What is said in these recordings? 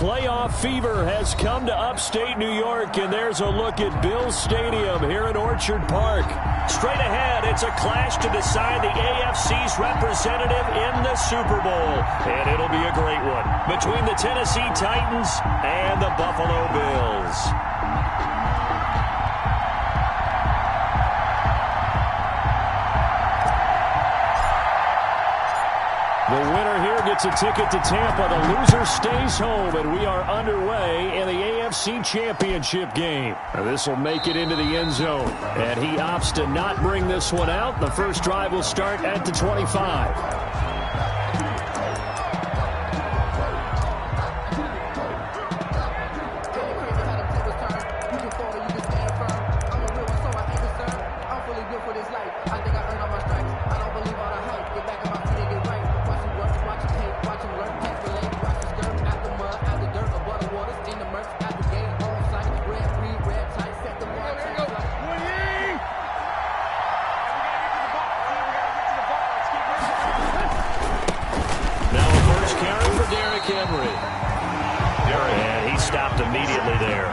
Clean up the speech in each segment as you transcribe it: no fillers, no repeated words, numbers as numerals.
Playoff fever has come to upstate New York, and there's a look at Bills Stadium here in Orchard Park. Straight ahead, it's a clash to decide the AFC's representative in the Super Bowl, and it'll be a great one between the Tennessee Titans and the Buffalo Bills. The winner here gets a ticket to Tampa. The loser stays home, and we are underway in the AFC Championship game. This will make it into the end zone, and he opts to not bring this one out. The first drive will start at the 25. And he stopped immediately there.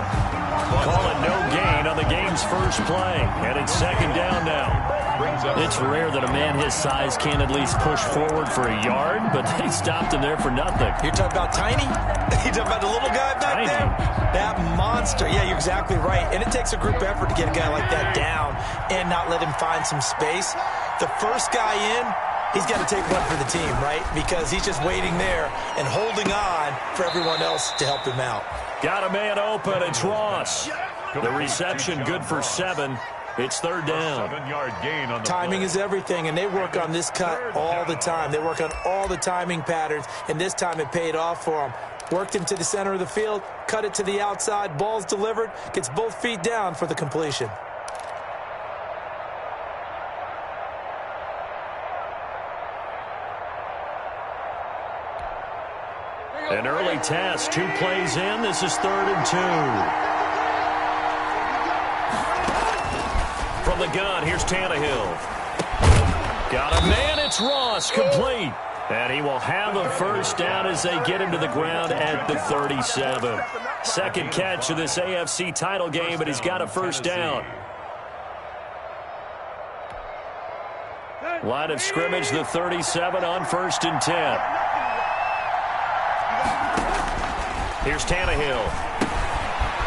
Call it no gain on the game's first play. And it's second down now. It's rare that a man his size can at least push forward for a yard, but they stopped him there for nothing. You're talking about tiny? You're talking about the little guy back there? That monster. Yeah, you're exactly right. And it takes a group effort to get a guy like that down and not let him find some space. The first guy in, he's got to take one for the team, right? Because he's just waiting there and holding on for everyone else to help him out. Got a man open. It's Ross. The reception good for 7. It's third down. 7-yard gain on the timing play. is everything, and they work on this cut all the time. They work on all the timing patterns, and this time it paid off for them. Worked him to the center of the field, cut it to the outside, ball's delivered, gets both feet down for the completion. An early test, 2 plays in. This is 3rd and 2. From the gun, here's Tannehill. Got a man, it's Ross, complete. And he will have a first down as they get him to the ground at the 37. Second catch of this AFC title game, but he's got a first down. Line of scrimmage, the 37 on 1st and 10. Here's Tannehill.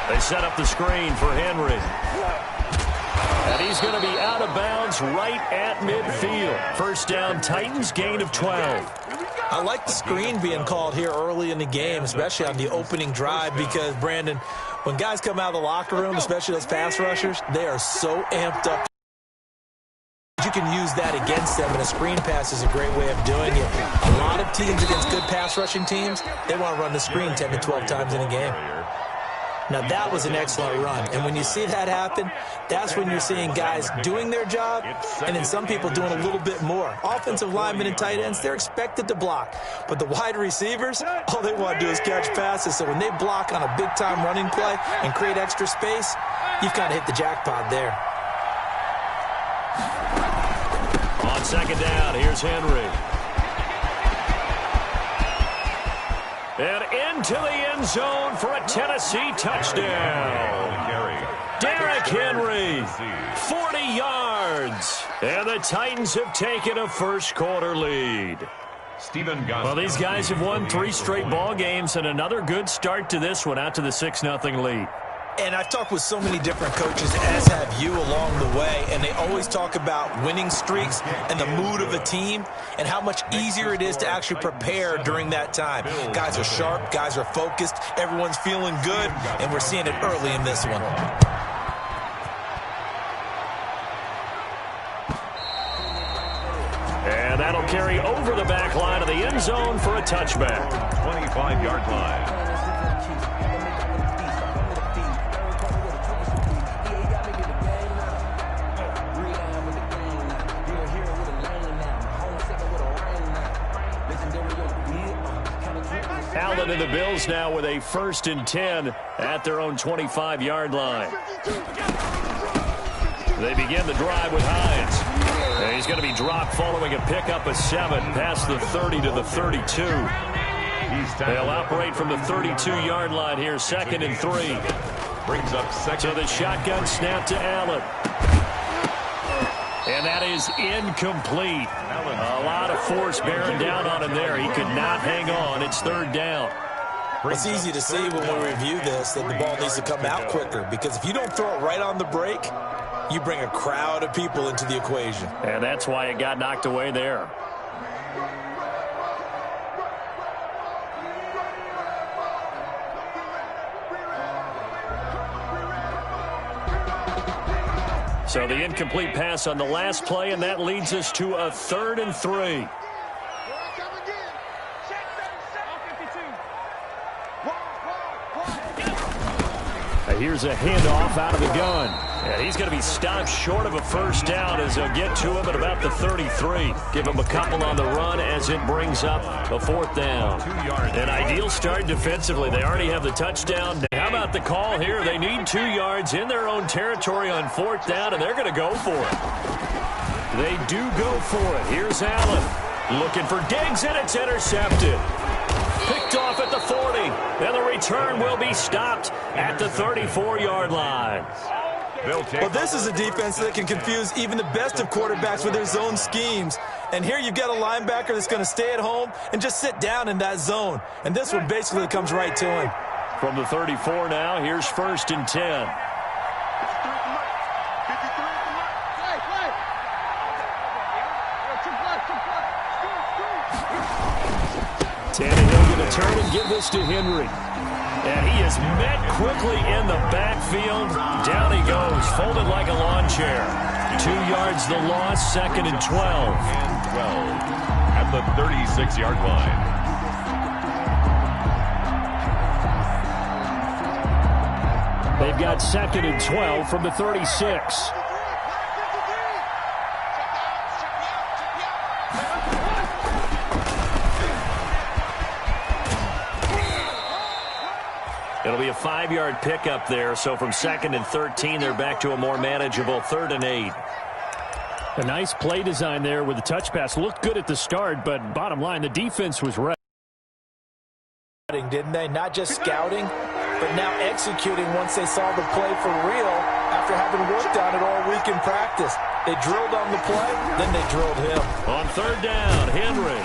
They set up the screen for Henry. And he's going to be out of bounds right at midfield. First down, Titans, gain of 12. I like the screen being called here early in the game, especially on the opening drive, because, Brandon, when guys come out of the locker room, especially those pass rushers, they are so amped up. You can use that against them, and a screen pass is a great way of doing it. A lot of teams against good pass rushing teams, they want to run the screen 10 to 12 times in a game. Now, that was an excellent run, and when you see that happen, that's when you're seeing guys doing their job, and then some people doing a little bit more. Offensive linemen and tight ends, they're expected to block, but the wide receivers, all they want to do is catch passes, so when they block on a big-time running play and create extra space, you've kind of hit the jackpot there. On second down, here's Henry. And into the end zone for a Tennessee touchdown. Derrick Henry, 40 yards. And the Titans have taken a first-quarter lead. Well, these guys have won 3 straight ball games, and another good start to this one out to the 6-0 lead. And I've talked with so many different coaches, as have you, along the way, and they always talk about winning streaks and the mood of a team and how much easier it is to actually prepare during that time. Guys are sharp, guys are focused, everyone's feeling good, and we're seeing it early in this one. And that'll carry over the back line of the end zone for a touchback. 25-yard line. Allen and the Bills now with a 1st and 10 at their own 25-yard line. They begin the drive with Hines. And he's going to be dropped following a pickup of 7 past the 30 to the 32. They'll operate from the 32-yard line here, 2nd and 3. Brings up second. So the shotgun snap to Allen. And that is incomplete. A lot of force bearing down on him there. He could not hang on. It's 3rd down. It's easy to see when we review this that the ball needs to come out quicker, because if you don't throw it right on the break, you bring a crowd of people into the equation. And that's why it got knocked away there. So the incomplete pass on the last play, and that leads us to a 3rd and 3. Here's a handoff out of the gun. And he's going to be stopped short of a first down as they'll get to him at about the 33. Give him a couple on the run as it brings up a 4th down. An ideal start defensively. They already have the touchdown. How about the call here? They need 2 yards in their own territory on 4th down, and they're going to go for it. They do go for it. Here's Allen looking for Diggs, and it's intercepted. Picked off at the 40, and the return will be stopped at the 34-yard line. Well, this is a defense that can confuse even the best of quarterbacks with their zone schemes. And here you've got a linebacker that's going to stay at home and just sit down in that zone. And this one basically comes right to him. From the 34 now, here's 1st and 10. Tannehill going to turn and give this to Henry. And he is met quickly in the backfield. Down he goes, folded like a lawn chair. 2 yards the loss, 2nd and 12. And 12 at the 36-yard line. They've got 2nd and 12 from the 36. It'll be a 5-yard pickup there, so from 2nd and 13, they're back to a more manageable 3rd and 8. A nice play design there with the touch pass. Looked good at the start, but bottom line, the defense was ready. Didn't they? Not just scouting, but now executing once they saw the play for real after having worked on it all week in practice. They drilled on the play, then they drilled him. On 3rd down, Henry.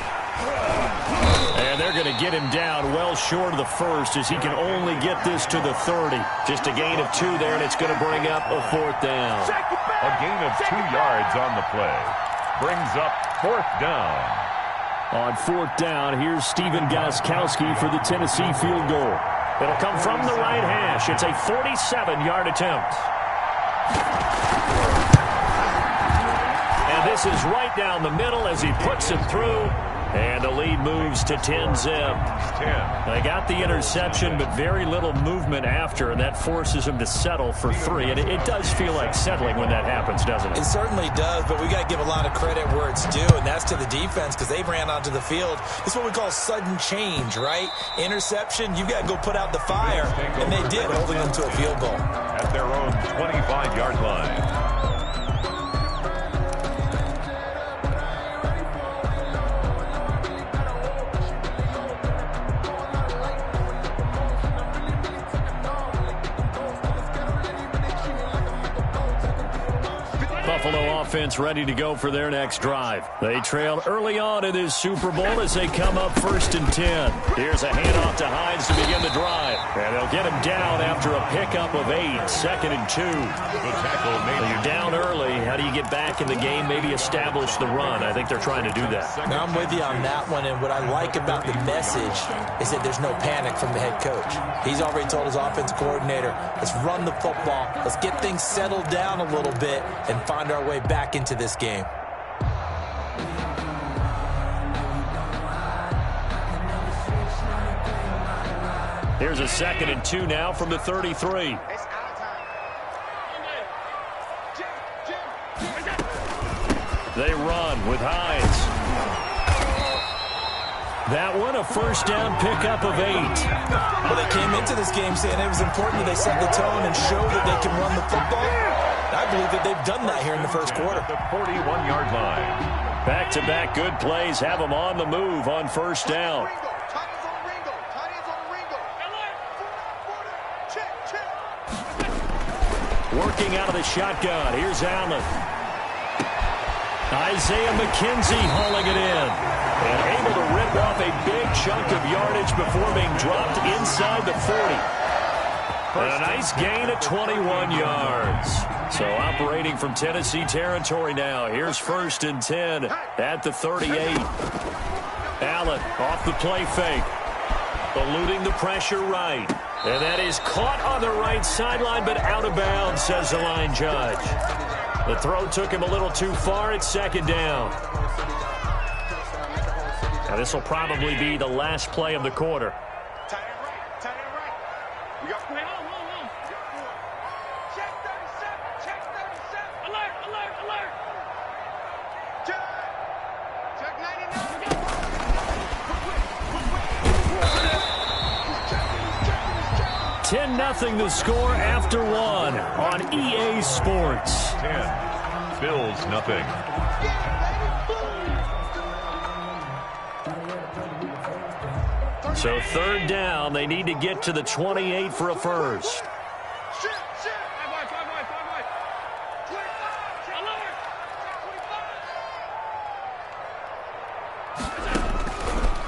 And they're going to get him down well short of the first as he can only get this to the 30. Just a gain of 2 there, and it's going to bring up a 4th down. A gain of 2 yards on the play. Brings up 4th down. On 4th down, here's Steven Gostkowski for the Tennessee field goal. It'll come from the right hash. It's a 47-yard attempt. And this is right down the middle as he puts it through. And the lead moves to 10-zip. They got the interception, but very little movement after, and that forces him to settle for 3. And it does feel like settling when that happens, doesn't it? It certainly does, but we got to give a lot of credit where it's due, and that's to the defense because they ran onto the field. It's what we call sudden change, right? Interception, you got to go put out the fire, and they did, holding them to a field goal. At their own 25-yard line. Buffalo offense ready to go for their next drive. They trailed early on in this Super Bowl as they come up 1st and 10. Here's a handoff to Hines to begin the drive. And they'll get him down after a pickup of 8, 2nd and 2. Good tackle. You're down early. How do you get back in the game, maybe establish the run? I think they're trying to do that. Now, I'm with you on that one, and what I like about the message is that there's no panic from the head coach. He's already told his offensive coordinator, let's run the football, let's get things settled down a little bit, and find our way back into this game. Here's a 2nd and 2 now from the 33. They run with Hines. That one, a first down pickup of 8. Well, they came into this game saying it was important that they set the tone and show that they can run the football. I believe that they've done that here in the first quarter. The 41-yard line. Back-to-back good plays have them on the move on first down. Working out of the shotgun. Here's Allen. Isaiah McKenzie hauling it in. And able to rip off a big chunk of yardage before being dropped inside the 40. And a nice gain of 21 yards. So operating from Tennessee territory now. Here's 1st and 10 at the 38. Allen off the play fake. Eluding the pressure right. And that is caught on the right sideline, but out of bounds, says the line judge. The throw took him a little too far. It's 2nd down. Now this will probably be the last play of the quarter. Tight end right. Tight end right. We got check 37. Check 37. Alert. Alert. Alert. Check 99. 10-0 the score after 1 on EA Sports. 10. Bills nothing. So 3rd down, they need to get to the 28 for a first.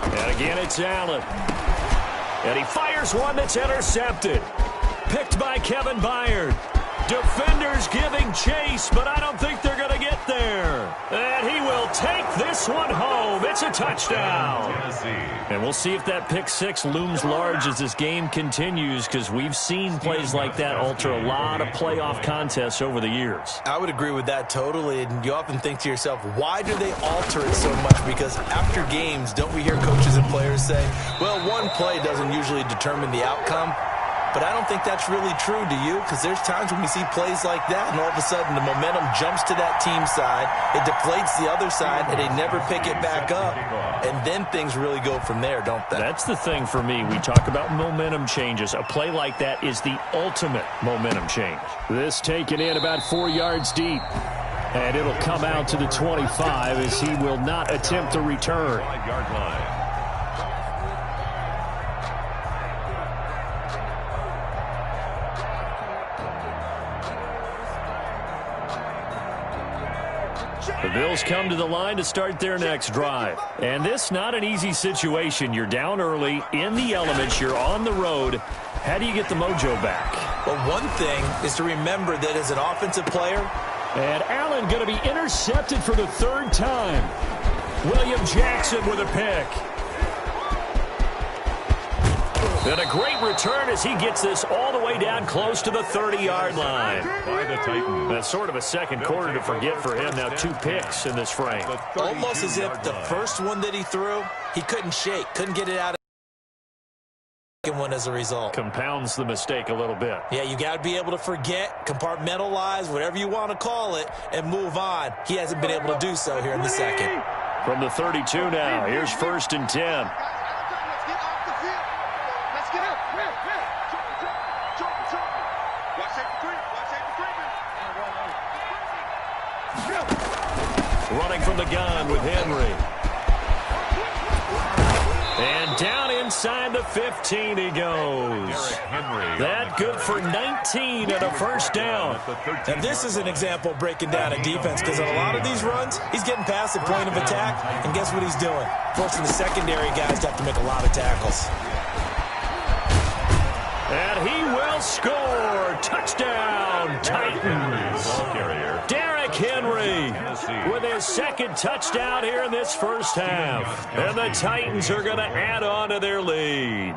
And again, it's Allen. And he fires one that's intercepted. Picked by Kevin Byard. Defenders giving chase, but I don't think they're going to get there. And he will take this one home. It's a touchdown. And we'll see if that pick 6 looms large as this game continues, because we've seen plays like that alter a lot of playoff contests over the years. I would agree with that totally, and you often think to yourself, why do they alter it so much? Because after games, don't we hear coaches and players say, well, one play doesn't usually determine the outcome? But I don't think that's really true, do you? Because there's times when we see plays like that, and all of a sudden the momentum jumps to that team side, it deflates the other side, and they never pick it back up. And then things really go from there, don't they? That's the thing for me. We talk about momentum changes. A play like that is the ultimate momentum change. This taken in about 4 yards deep. And it'll come out to the 25 as he will not attempt to return. 5-yard line. The Bills come to the line to start their next drive. And this not an easy situation. You're down early, in the elements, you're on the road. How do you get the mojo back? Well, one thing is to remember that as an offensive player. And Allen going to be intercepted for the 3rd time. William Jackson with a pick. And a great return as he gets this all the way down close to the 30-yard line. By the Titans. That's sort of a second quarter to forget for him. Now 2 picks in this frame. Almost as if the first one that he threw, he couldn't shake, couldn't get it out of the second one as a result. Compounds the mistake a little bit. Yeah, you got to be able to forget, compartmentalize, whatever you want to call it, and move on. He hasn't been able to do so here in the second. From the 32 now, here's 1st and 10. Running from the gun with Henry. And down inside the 15 he goes. That good for 19 and a first down. And this is an example of breaking down a defense, because on a lot of these runs, he's getting past the point of attack, and guess what he's doing? Forcing the secondary guys to have to make a lot of tackles. And he will score. Touchdown, Titans. Derrick Henry with his 2nd touchdown here in this first half. And the Titans are going to add on to their lead.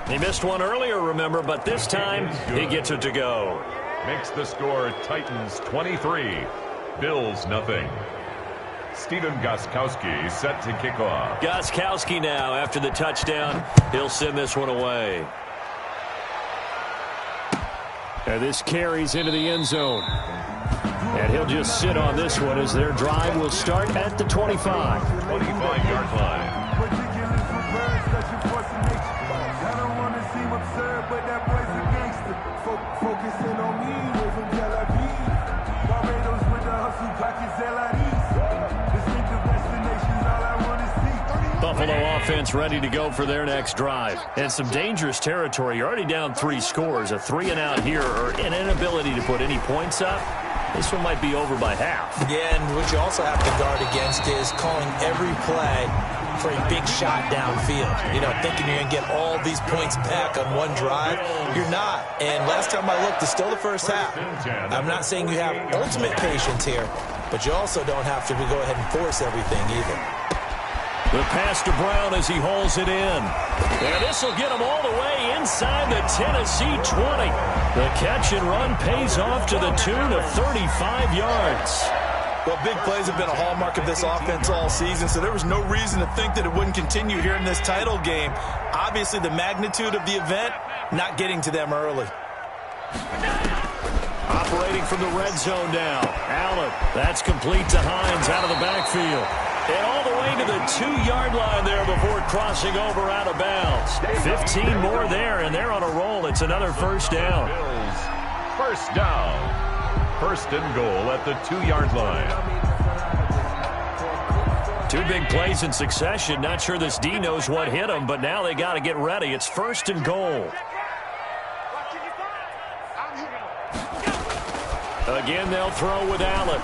He missed one earlier, remember, but this time he gets it to go. Makes the score Titans 23, Bills nothing. Stephen Gostkowski set to kick off. Gostkowski now, after the touchdown, he'll send this one away. And this carries into the end zone. And he'll just sit on this one as their drive will start at the 25. 25-yard line. Buffalo offense ready to go for their next drive. And some dangerous territory. You're already down 3 scores. A 3-and-out here or an inability to put any points up. This one might be over by half. Yeah, and what you also have to guard against is calling every play for a big shot downfield. You know, thinking you're going to get all these points back on one drive. You're not. And last time I looked, it's still the first half. I'm not saying you have ultimate patience here, but you also don't have to go ahead and force everything either. The pass to Brown as he hauls it in. And this will get him all the way inside the Tennessee 20. The catch and run pays off to the tune of 35 yards. Well, big plays have been a hallmark of this offense all season, so there was no reason to think that it wouldn't continue here in this title game. Obviously, the magnitude of the event, not getting to them early. Operating from the red zone now. Allen, that's complete to Hines out of the backfield. And all the way to the 2-yard line there before crossing over out of bounds. 15 more there, and they're on a roll. It's another first down. Bills, first down. First and goal at the 2-yard line. 2 big plays in succession. Not sure this D knows what hit him, but now they got to get ready. It's first and goal. Again, they'll throw with Allen.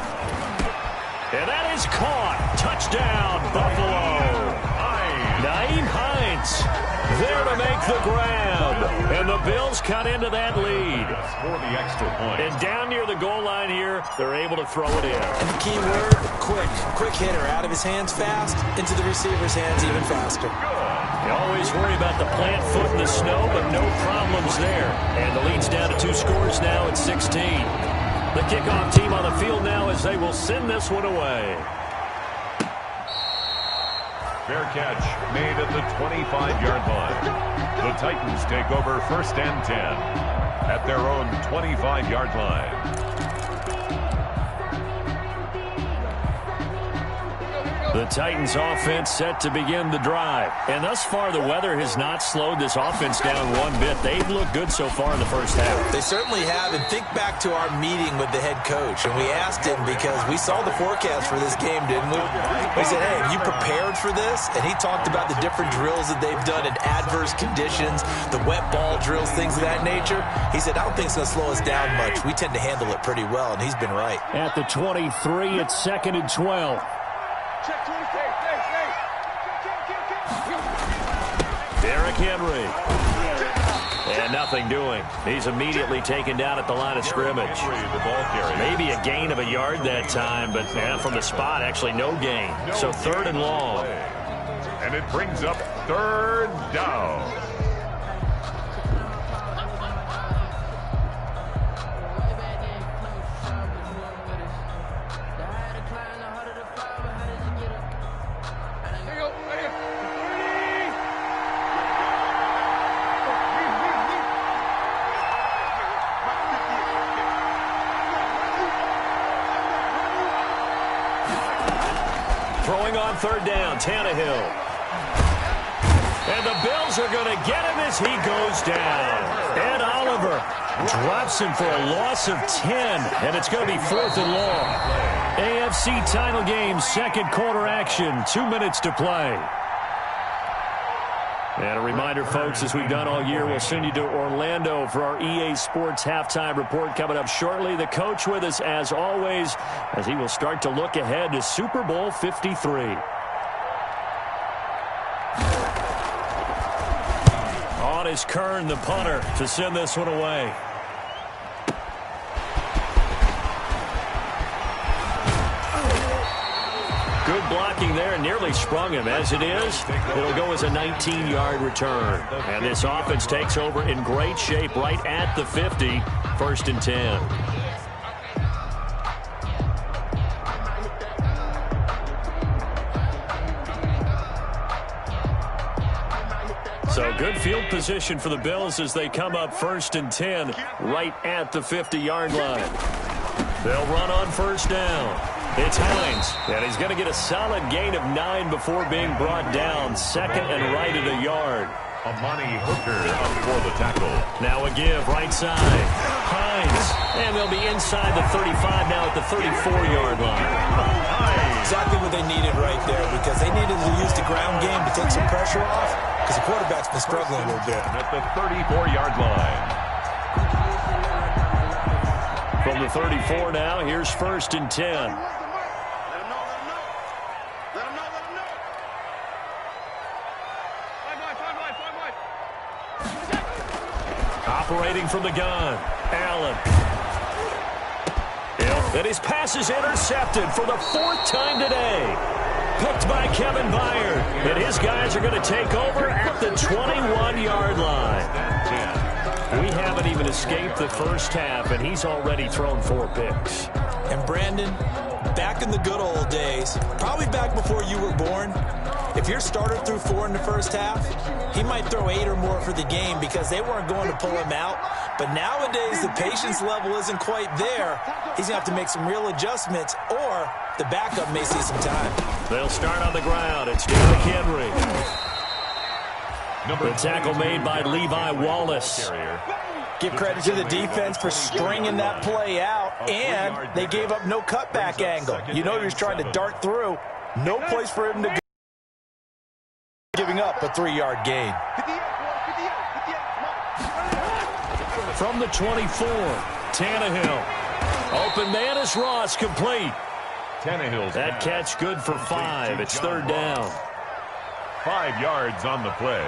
And that is caught. Touchdown, Buffalo. Nyheim Hines there to make the grab. And the Bills cut into that lead. For the extra point. And down near the goal line here, they're able to throw it in. And the key word, quick. Quick hitter. Out of his hands fast, into the receiver's hands even faster. You always worry about the plant foot in the snow, but no problems there. And the lead's down to 2 scores now at 16. The kickoff team on the field now as they will send this one away. Fair catch made at the 25-yard line. The Titans take over first and 10 at their own 25-yard line. The Titans offense set to begin the drive. And thus far, the weather has not slowed this offense down one bit. They've looked good so far in the first half. They certainly have. And think back to our meeting with the head coach. And we asked him because we saw the forecast for this game, didn't we? We said, hey, have you prepared for this? And he talked about the different drills that they've done in adverse conditions, the wet ball drills, things of that nature. He said, I don't think it's going to slow us down much. We tend to handle it pretty well, and he's been right. At the 23, it's 2nd and 12. Derrick Henry. And nothing doing. He's immediately taken down at the line of scrimmage. Maybe a gain of a yard that time, but from the spot, actually no gain. So 3rd and long. And it brings up 3rd down. Throwing on 3rd down, Tannehill. And the Bills are going to get him as he goes down. Ed Oliver drops him for a loss of 10, and it's going to be 4th and long. AFC title game, 2nd quarter action, 2 minutes to play. And a reminder, folks, as we've done all year, we'll send you to Orlando for our EA Sports halftime report coming up shortly. The coach with us, as always, as he will start to look ahead to Super Bowl 53. On is Kern, the punter, to send this one away. Good blocking there, nearly sprung him. As it is, it'll go as a 19-yard return. And this offense takes over in great shape right at the 50, 1st and 10. So good field position for the Bills as they come up 1st and 10 right at the 50-yard line. They'll run on 1st down. It's Hines, and he's going to get a solid gain of 9 before being brought down. 2nd and right at a yard. Amani Hooker up for the tackle. Now a give, right side. Hines, And they'll be inside the 35 now at the 34-yard line. Exactly what they needed right there, because they needed to use the ground game to take some pressure off, because the quarterback's been struggling a little bit. At the 34-yard line. From the 34 now, here's 1st and 10. Operating from the gun, Allen. And his pass is intercepted for the 4th time today. Picked by Kevin Byard. And his guys are going to take over at the 21-yard line. We haven't even escaped the first half, and he's already thrown 4 picks. And Brandon, back in the good old days, probably back before you were born, if your starter threw 4 in the first half, he might throw 8 or more for the game because they weren't going to pull him out. But nowadays, the patience level isn't quite there. He's going to have to make some real adjustments, or the backup may see some time. They'll start on the ground. It's Derrick Henry. The tackle made by Levi Wallace. Give credit to the defense for stringing that play out, and they gave up no cutback angle. You know he was trying to dart through. No place for him to go. Giving up a 3-yard gain. From the 24, Tannehill. Open man is Ross, complete. Tannehill's that catch good for 5. It's 3rd down. 5 yards on the play.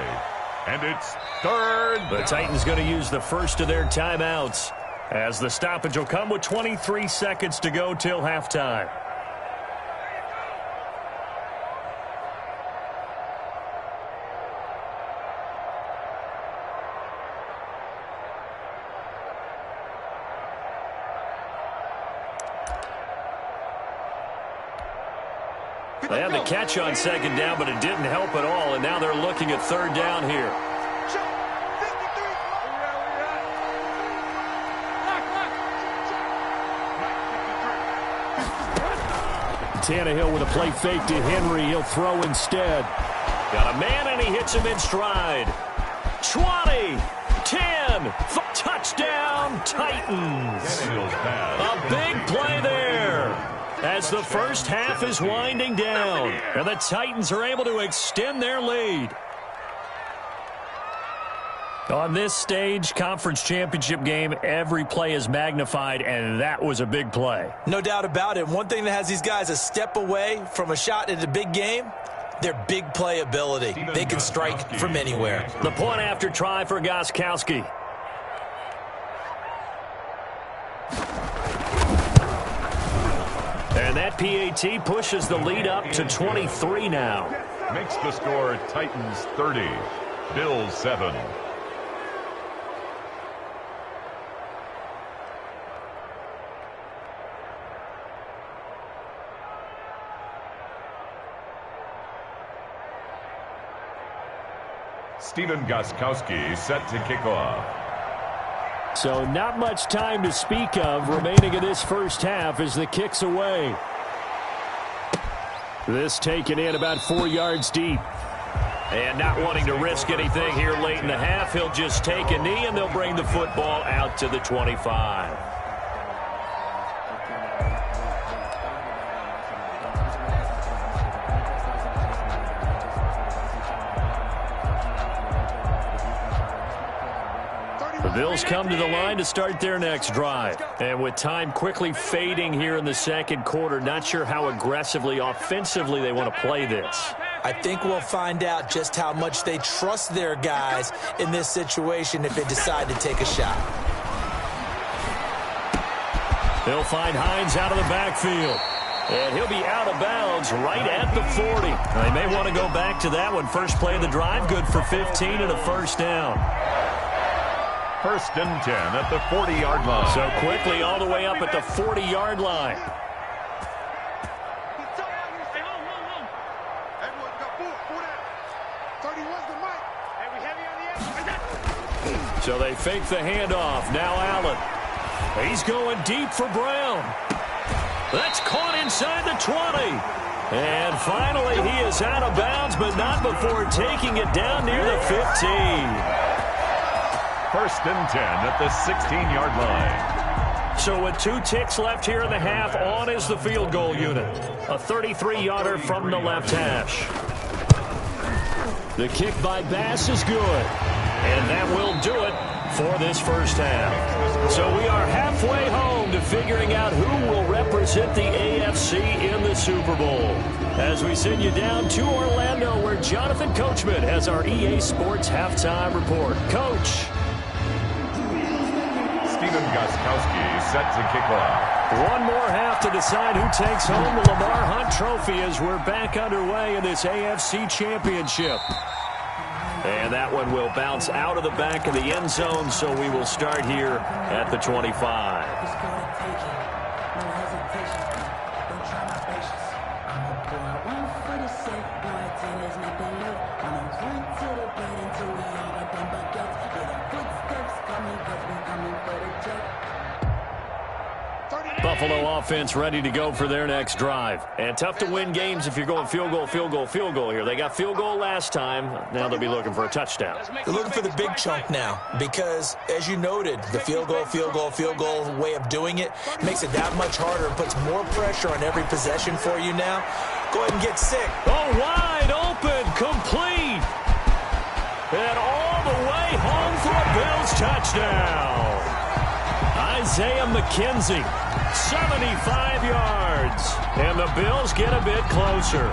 And it's 3rd. The Titans going to use the first of their timeouts, as the stoppage will come with 23 seconds to go till halftime. They had the catch on 2nd down, but it didn't help at all, and now they're looking at 3rd down here. Tannehill with a play fake to Henry. He'll throw instead. Got a man, and he hits him in stride. 20, 10, touchdown, Titans. A big play there, as the first half is winding down, and the Titans are able to extend their lead. On this stage, conference championship game, every play is magnified, and that was a big play. No doubt about it. One thing that has these guys a step away from a shot at a big game, their big play ability. They can strike from anywhere. The point after try for Gostkowski. And that PAT pushes the lead up to 23 now. Makes the score Titans 30, Bills 7. Stephen Gostkowski set to kick off. So not much time to speak of remaining in this first half as the kick's away. This taken in about 4 yards deep. And not wanting to risk anything here late in the half, he'll just take a knee and they'll bring the football out to the 25. The Bills come to the line to start their next drive. And with time quickly fading here in the second quarter, not sure how aggressively, offensively they want to play this. I think we'll find out just how much they trust their guys in this situation if they decide to take a shot. They'll find Hines out of the backfield. And he'll be out of bounds right at the 40. They may want to go back to that one. First play of the drive, good for 15 and a first down. 1st and 10 at the 40-yard line. So quickly all the way up at the 40-yard line. So they fake the handoff. Now Allen. He's going deep for Brown. That's caught inside the 20. And finally he is out of bounds, but not before taking it down near the 15. 1st and 10 at the 16-yard line. So with 2 ticks left here in the half, on is the field goal unit. A 33-yarder from the left hash. The kick by Bass is good. And that will do it for this first half. So we are halfway home to figuring out who will represent the AFC in the Super Bowl. As we send you down to Orlando, where Jonathan Coachman has our EA Sports halftime report. Coach. Steven Gostkowski set to kick off. One more half to decide who takes home the Lamar Hunt Trophy as we're back underway in this AFC Championship. And that one will bounce out of the back of the end zone, so we will start here at the 25. Buffalo offense ready to go for their next drive. And tough to win games if you're going field goal, field goal, field goal here. They got field goal last time. Now they'll be looking for a touchdown. They're looking for the big chunk now because, as you noted, the field goal way of doing it makes it that much harder and puts more pressure on every possession for you now. Go ahead and get sick. Oh, wide open, complete. And all the way home for a Bills touchdown. Isaiah McKenzie, 75 yards. And the Bills get a bit closer.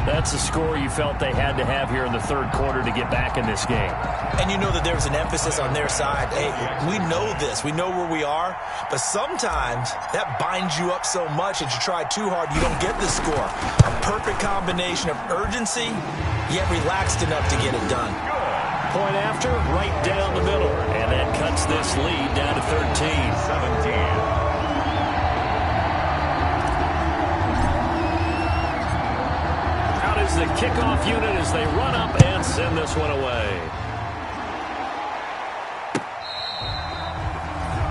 That's the score you felt they had to have here in the third quarter to get back in this game. And you know that there was an emphasis on their side. Hey, we know this. We know where we are. But sometimes that binds you up so much that you try too hard, you don't get the score. A perfect combination of urgency, yet relaxed enough to get it done. Point after, right down the middle. And that cuts this lead down to 13-17. The kickoff unit as they run up and send this one away.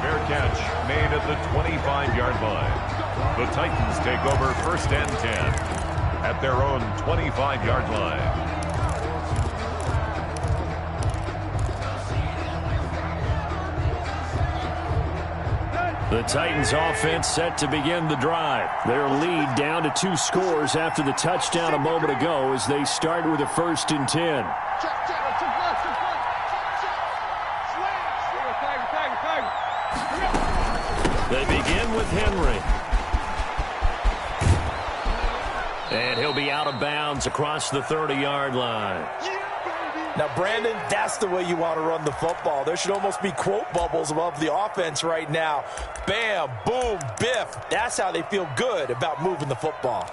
Fair catch made at the 25-yard line. The Titans take over first and 10 at their own 25-yard line. The Titans offense set to begin the drive. Their lead down to 2 scores after the touchdown a moment ago as they start with a 1st and 10. They begin with Henry. And he'll be out of bounds across the 30-yard line. Now, Brandon, that's the way you want to run the football. There should almost be quote bubbles above the offense right now. Bam, boom, biff. That's how they feel good about moving the football.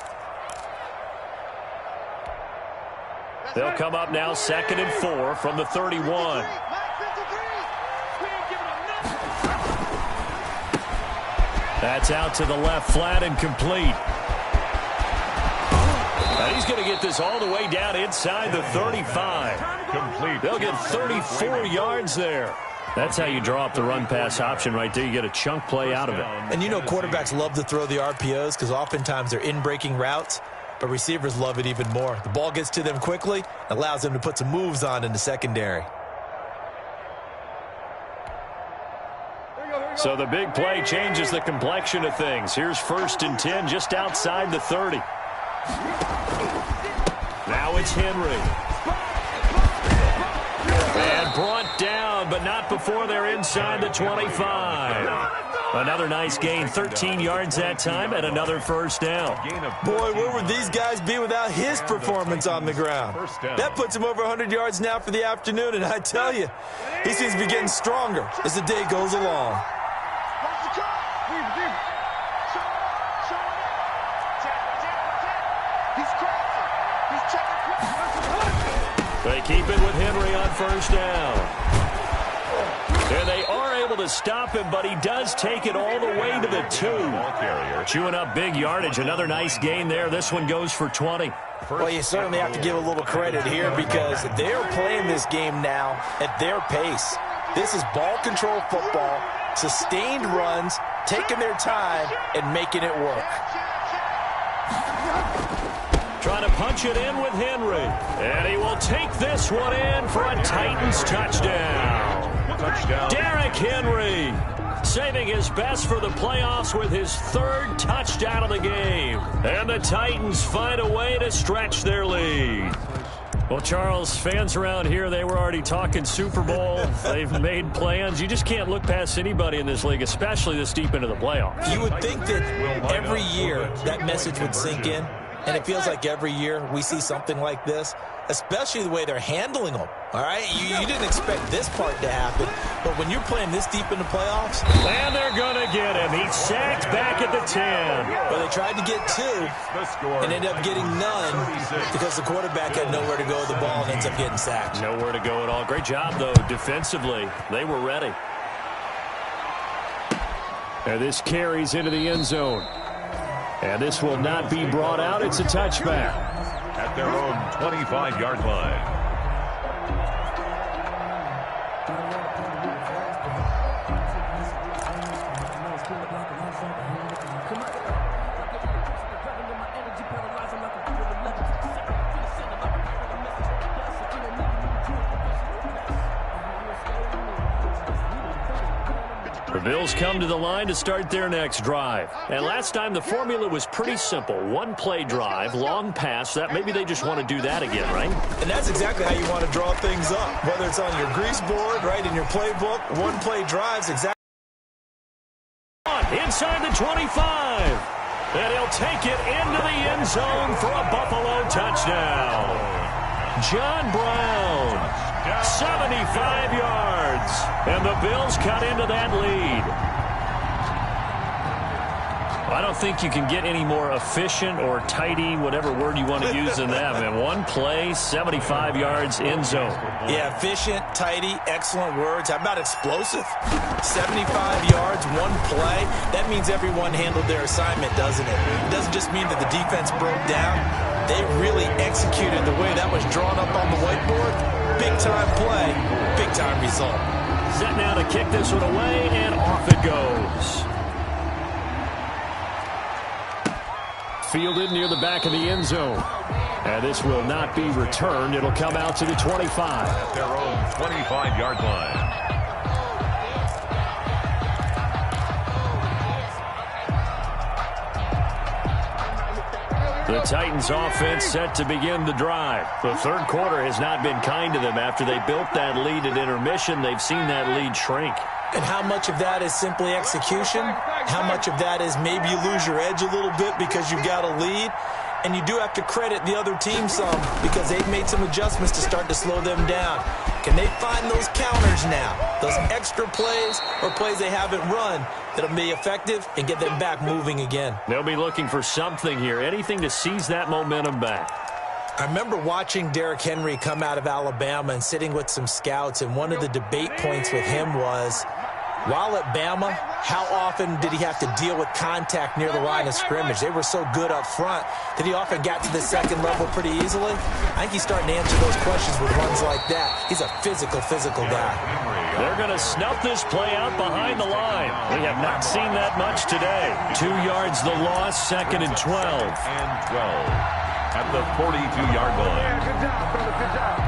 They'll come up now 2nd and 4 from the 31. That's out to the left flat and complete. Now he's going to get this all the way down inside the 35. Complete. They'll get 34 yards there. That's how you draw up the run-pass option right there. You get a chunk play out of it. And you know quarterbacks love to throw the RPOs because oftentimes they're in-breaking routes, but receivers love it even more. The ball gets to them quickly, allows them to put some moves on in the secondary. So the big play changes the complexion of things. Here's 1st and 10 just outside the 30. Now it's Henry. And brought down, but not before they're inside the 25. Another nice gain, 13 yards that time, and another 1st down. Boy, where would these guys be without his performance on the ground? That puts him over 100 yards now for the afternoon, and I tell you, he seems to be getting stronger as the day goes along. They keep it with Henry on 1st down. And they are able to stop him, but he does take it all the way to the 2. Chewing up big yardage. Another nice gain there. This one goes for 20. Well, you certainly have to give a little credit here because they're playing this game now at their pace. This is ball control football, sustained runs, taking their time, and making it work. Trying to punch it in with Henry. And he will take this one in for a Titans touchdown. Derrick Henry. saving his best for the playoffs with his third touchdown of the game. And the Titans find a way to stretch their lead. Well, Charles, fans around here, they were already talking Super Bowl. They've made plans. You just can't look past anybody in this league, especially this deep into the playoffs. You would think that every year that message would sink in, and it feels like every year we see something like this, especially the way they're handling them. All right, you didn't expect this part to happen, but when you're playing this deep in the playoffs. And they're going to get him. He's sacked back at the 10. Well, they tried to get 2 and ended up getting none because the quarterback had nowhere to go with the ball and ends up getting sacked. Nowhere to go at all. Great job, though, defensively. They were ready. And this carries into the end zone. And this will not be brought out. It's a touchback. At their own 25-yard line. The Bills come to the line to start their next drive. And last time the formula was pretty simple. One-play drive, long pass. That maybe they just want to do that again, right? And that's exactly how you want to draw things up. Whether it's on your grease board, right, in your playbook, one-play drives, exactly. Inside the 25. And he'll take it into the end zone for a Buffalo touchdown. John Brown, 75 yards. And the Bills cut into that lead. I don't think you can get any more efficient or tidy, whatever word you want to use in that, man. One play, 75 yards, end zone. Yeah, efficient, tidy, excellent words. How about explosive? 75 yards, one play. That means everyone handled their assignment, doesn't it? It doesn't just mean that the defense broke down. They really executed the way that was drawn up on the whiteboard. Big-time play, big-time result. Set now to kick this one away, and off it goes. Fielded near the back of the end zone. And this will not be returned. It'll come out to the 25. At their own 25-yard line. The Titans offense set to begin the drive. The third quarter has not been kind to them. After they built that lead at intermission, they've seen that lead shrink. And how much of that is simply execution? How much of that is maybe you lose your edge a little bit because you've got a lead? And you do have to credit the other team some because they've made some adjustments to start to slow them down. Can they find those counters now? Those extra plays or plays they haven't run that'll be effective and get them back moving again? They'll be looking for something here, anything to seize that momentum back. I remember watching Derrick Henry come out of Alabama and sitting with some scouts, and one of the debate points with him was, while at Bama, how often did he have to deal with contact near the line of scrimmage? They were so good up front that he often got to the second level pretty easily. I think he's starting to answer those questions with runs like that. He's a physical guy. They're going to snuff this play out behind the line. We have not seen that much today. 2 yards the loss, 2nd and 12. And 12 at the 42-yard line. Good job, brother. Good job.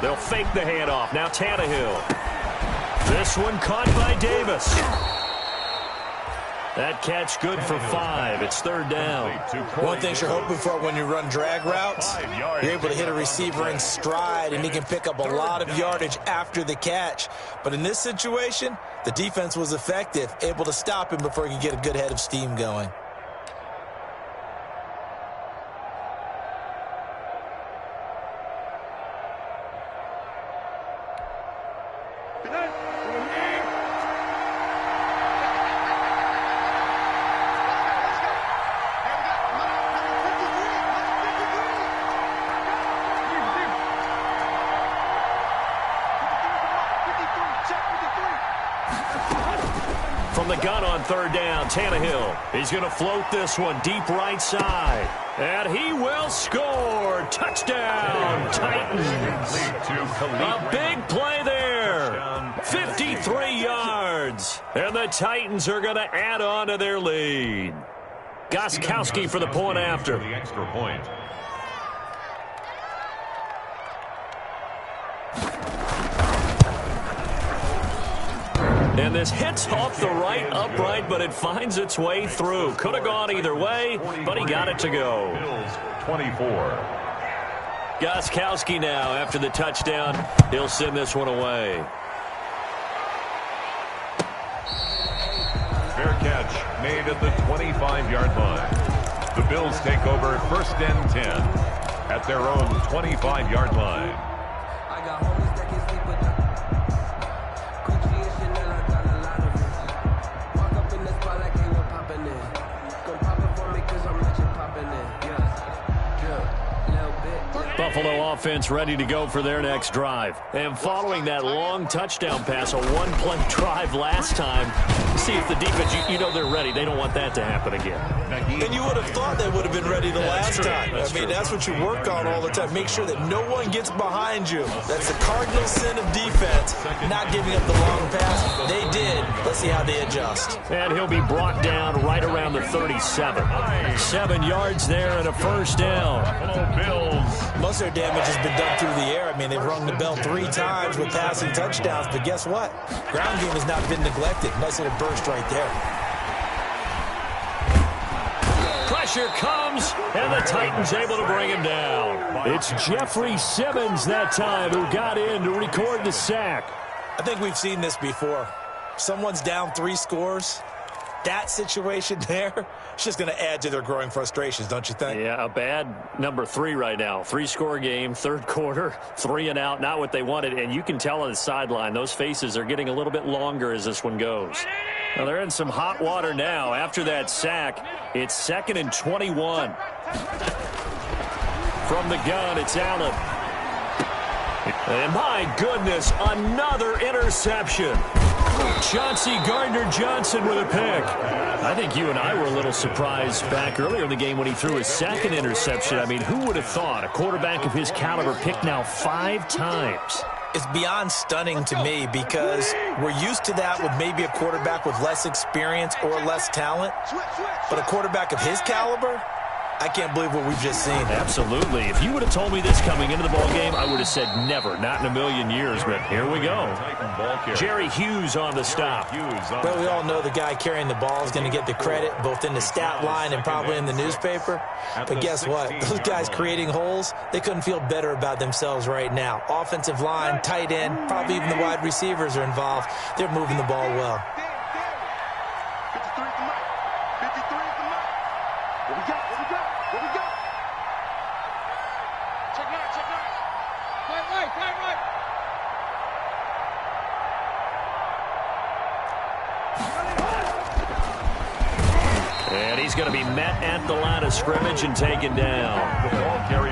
They'll fake the handoff. Now Tannehill. This one caught by Davis. That catch good for 5. It's 3rd down. One thing you're hoping for when you run drag routes, you're able to hit a receiver in stride, and he can pick up a lot of yardage after the catch. But in this situation, the defense was effective, able to stop him before he could get a good head of steam going. gun on third down. Tannehill. He's going to float this one deep right side. And he will score. Touchdown, Titans. A big play there. 53 yards. And the Titans are going to add on to their lead. Gostkowski for the point after. The extra point. And this hits off the right upright, but it finds its way through. Could have gone either way, but he got it to go. Bills 24. Gostkowski now, after the touchdown, he'll send this one away. Fair catch made at the 25-yard line. The Bills take over 1st and 10 at their own 25-yard line. I got homies that can sleep with them. Gucci and Chanel, I got a lot of it. Walk up in the spot like they were popping in. Gon' pop it for me cause I'm rich and popping in. Yeah, little bit. Buffalo offense ready to go for their next drive. And following that long touchdown pass, a one-play drive last time, see if the defense, you know they're ready. They don't want that to happen again. And you would have thought they would have been ready the last time. I mean, that's what you work on all the time. Make sure that no one gets behind you. That's the cardinal sin of defense, not giving up the long pass. They did. Let's see how they adjust. And he'll be brought down right around the 37. 7 yards there and a first down. Hello, Bills. Most of their damage has been done through the air. I mean, they've rung the bell 3 times with passing touchdowns, but guess what? Ground game has not been neglected. Nice little burst right there. Pressure comes, and the Titans able to bring him down. It's Jeffrey Simmons that time who got in to record the sack. I think we've seen this before. Someone's down 3 scores. That situation there, it's just going to add to their growing frustrations, don't you think? Yeah, a bad number 3 right now. 3-score game, third quarter, 3 and out, not what they wanted. And you can tell on the sideline, those faces are getting a little bit longer as this one goes. Now they're in some hot water now. After that sack, it's 2nd and 21. From the gun, it's Allen. And my goodness, another interception. Chauncey Gardner-Johnson with a pick. I think you and I were a little surprised back earlier in the game when he threw his 2nd interception. I mean, who would have thought a quarterback of his caliber picked now 5 times? It's beyond stunning to me because we're used to that with maybe a quarterback with less experience or less talent. But a quarterback of his caliber, I can't believe what we've just seen. Absolutely. If you would have told me this coming into the ball game, I would have said never, not in a million years. But here we go. Jerry Hughes on the stop. Well, we all know the guy carrying the ball is going to get the credit, both in the stat line and probably in the newspaper. But guess what? Those guys creating holes, they couldn't feel better about themselves right now. Offensive line, tight end, probably even the wide receivers are involved. They're moving the ball well. And he's going to be met at the line of scrimmage and taken down.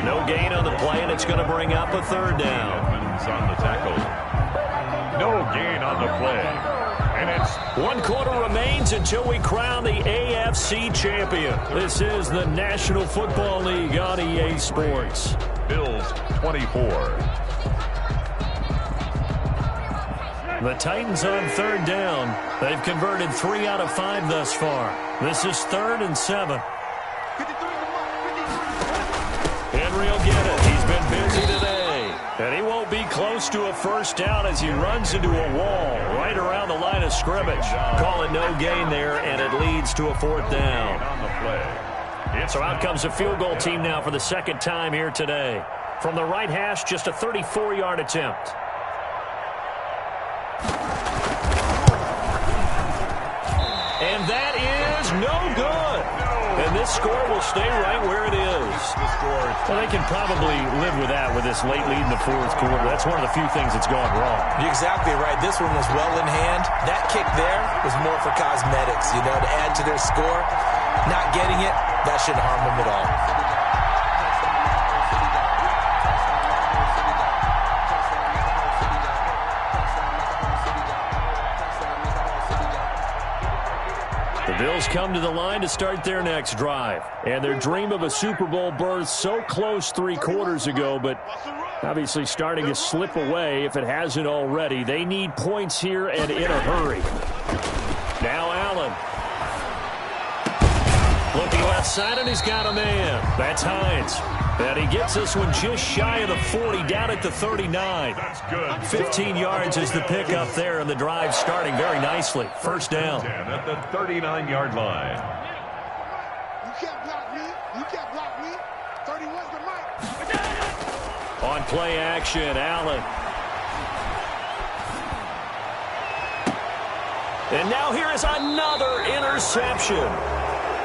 No gain on the play, and it's going to bring up a 3rd down. On the tackle. No gain on the play. And it's 1 quarter remains until we crown the AFC champion. This is the National Football League on EA Sports. Bills 24. The Titans on 3rd down. They've converted 3 out of 5 thus far. This is 3rd and 7. Henry will get it. He's been busy today. And he won't be close to a first down as he runs into a wall right around the line of scrimmage. Call it no gain there, and it leads to a 4th down. So out comes a field goal team now for the 2nd time here today. From the right hash, just a 34-yard attempt. And that is no good. And this score will stay right where it is. Well, they can probably live with that with this late lead in the 4th quarter. That's one of the few things that's gone wrong. You're exactly right. This one was well in hand. That kick there was more for cosmetics, you know, to add to their score. Not getting it, that shouldn't harm them at all. The Bills come to the line to start their next drive. And their dream of a Super Bowl berth so close 3 quarters ago, but obviously starting to slip away if it hasn't already. They need points here and in a hurry. Now Allen. Looking left side, and he's got a man. That's Hines. And he gets this one just shy of the 40, down at the 39. That's good. 15 yards is the pickup there, and the drive starting very nicely. First down. 10 at the 39-yard line. You can't block me. You can't block me. 31's the mic. On play action, Allen. And now here is another interception.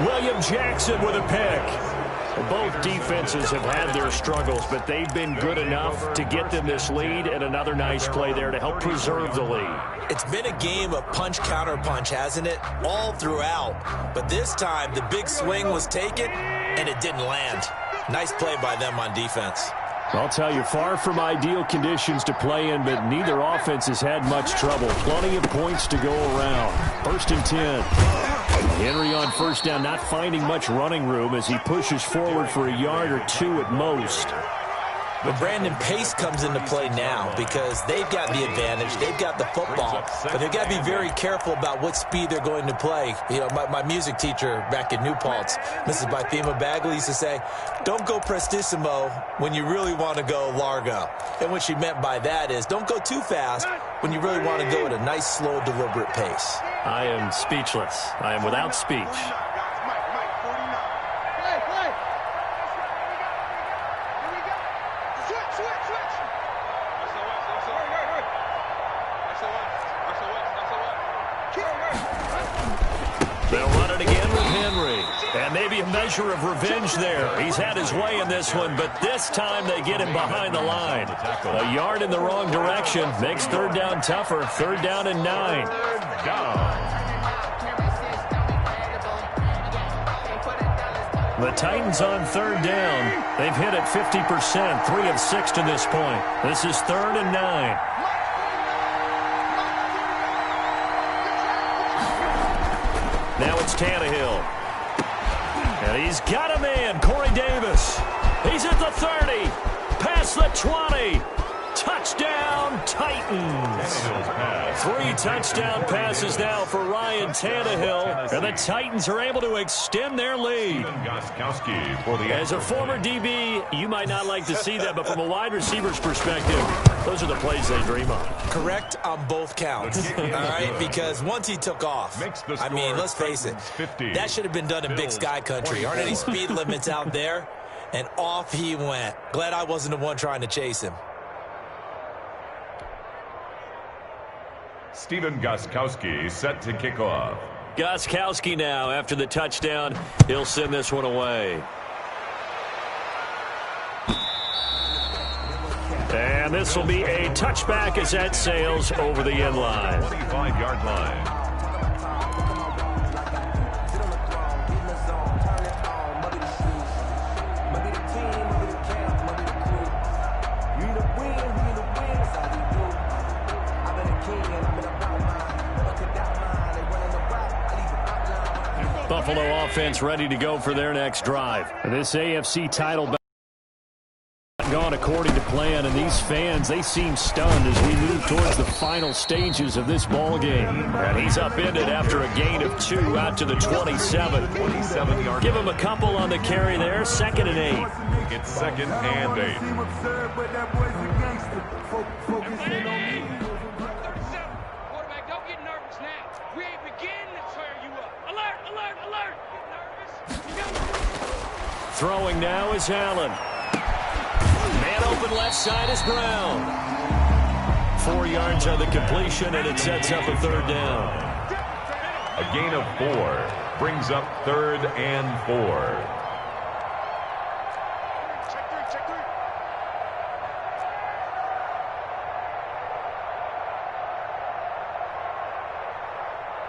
William Jackson with a pick. Both defenses have had their struggles, but they've been good enough to get them this lead, and another nice play there to help preserve the lead. It's been a game of punch-counter-punch, hasn't it? All throughout. But this time, the big swing was taken, and it didn't land. Nice play by them on defense. I'll tell you, far from ideal conditions to play in, but neither offense has had much trouble. Plenty of points to go around. 1st and 10. Henry on first down, not finding much running room as he pushes forward for a yard or 2 at most. But Brandon, pace comes into play now because they've got the advantage. They've got the football, but they've got to be very careful about what speed they're going to play. You know, my music teacher back in New Paltz, Mrs. Bythema Bagley, used to say, don't go prestissimo when you really want to go largo. And what she meant by that is don't go too fast when you really want to go at a nice, slow, deliberate pace. I am speechless. I am without speech. They'll run it again with Henry. And maybe a measure of revenge there. He's had his way in this one, but this time they get him behind the line. A yard in the wrong direction makes 3rd down tougher. 3rd down and 9. The Titans on 3rd down. They've hit it 50%, 3 of 6 to this point. This is 3rd and 9. Now it's Tannehill. And he's got a man, Corey Davis. He's at the 30, past the 20. Touchdown, Titans. 3 touchdown passes now for Ryan Tannehill. And the Titans are able to extend their lead. As a former DB, you might not like to see that, but from a wide receiver's perspective, those are the plays they dream of. Correct on both counts, all right? Because once he took off, I mean, let's face it, that should have been done in Big Sky Country. Aren't any speed limits out there? And off he went. Glad I wasn't the one trying to chase him. Stephen Gostkowski set to kick off. Gostkowski now, after the touchdown, he'll send this one away. And this will be a touchback as that sails over the end line. 25-yard line. Buffalo offense ready to go for their next drive. This AFC title battle gone according to plan, and these fans, they seem stunned as we move towards the final stages of this ball game. And he's upended after a gain of 2 out to the 27. 27-yard. Give him a couple on the carry there. 2nd and 8. It's 2nd and 8. Quarterback, don't get nervous now. We ain't beginning to tear you up. Alert, alert, alert. Get nervous. Throwing now is Allen. Man open left side is Brown. 4 yards on the completion, and it sets up a 3rd down. A gain of 4 brings up 3rd and 4. Check 3.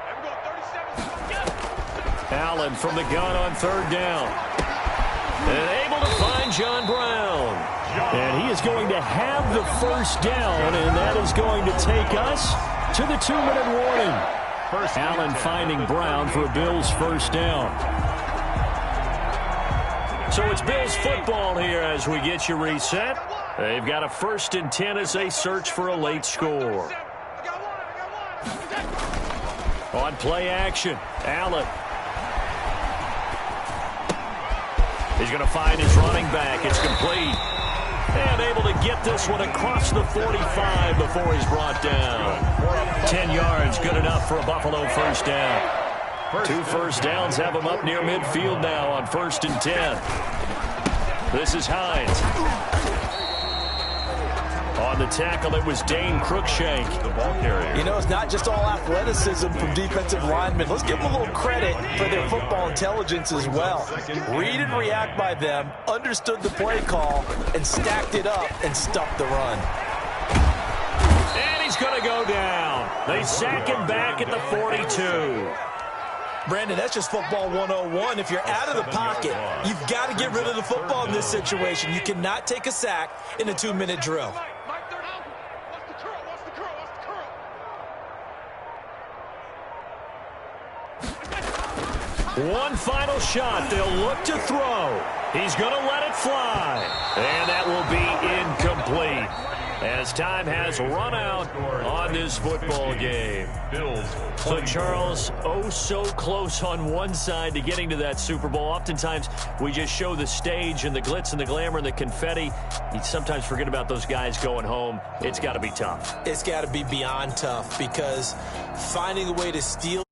There we go, 37. Allen from the gun on 3rd down. And able to find John Brown. And he is going to have the 1st down, and that is going to take us to the 2-minute warning. First Allen finding Brown for a Bills first down. So it's Bills football here as we get you reset. They've got a 1st and 10 as they search for a late score. On play action, Allen. He's going to find his running back. It's complete. And able to get this one across the 45 before he's brought down. 10 yards, good enough for a Buffalo first down. 2 first downs have him up near midfield now on 1st and 10. This is Hines. On the tackle, it was Dane Cruikshank, the ball carrier. You know, it's not just all athleticism from defensive linemen. Let's give them a little credit for their football intelligence as well. Read and react by them, understood the play call, and stacked it up and stuffed the run. And he's going to go down. They sack him back at the 42. Brandon, that's just football 101. If you're out of the pocket, you've got to get rid of the football in this situation. You cannot take a sack in a 2-minute drill. One final shot. They'll look to throw. He's going to let it fly. And that will be incomplete as time has run out on this football game. So, Charles, oh so close on one side to getting to that Super Bowl. Oftentimes, we just show the stage and the glitz and the glamour and the confetti. You sometimes forget about those guys going home. It's got to be tough. It's got to be beyond tough because finding a way to steal